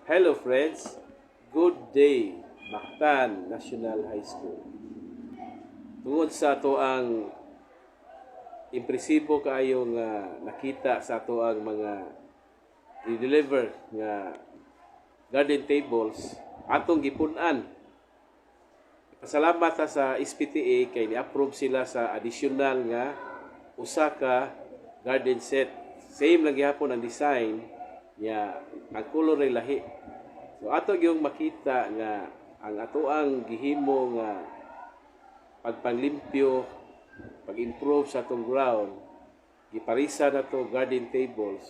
Hello friends, good day, Mactan National High School. Tungod sa ato ang impresibo kaayo nga nakita sa ato ang mga i-deliver nga garden tables, atong gipunan. Pasalamat sa SPTA kay ni-approve sila sa additional nga usa ka garden set. Same lang gyapon ang design niya, ang color ay lahi. So ato gyung makita nga ang ato ang gihimo nga pagpanglimpyo, pag-improve sa atong ground, giparisa na to garden tables.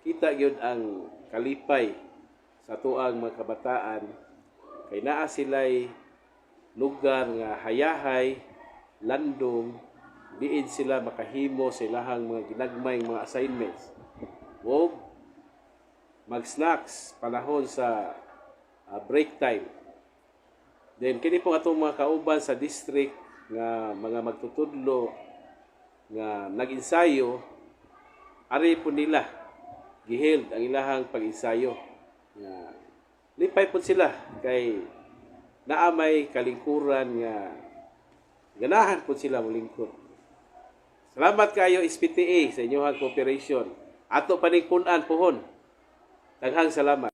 Kita gyud ang kalipay sa ato ang mga kabataan kay naa sila'y lugar nga hayahay, landong, diin sila makahimo sa ilahang mga ginagmay mga assignments. O mag-snacks panahon sa break time. Then kini po atong mga kauban sa district nga mga magtutudlo nga nag-ensayo, ari po nila giheld ang ilahang pag-ensayo. Lipay po sila kay naamay kalingkuran nga ganahan po sila molingkod. Salamat kayo SPTA sa inyong cooperation. Ato paningpunan pohon. Daghang salamat.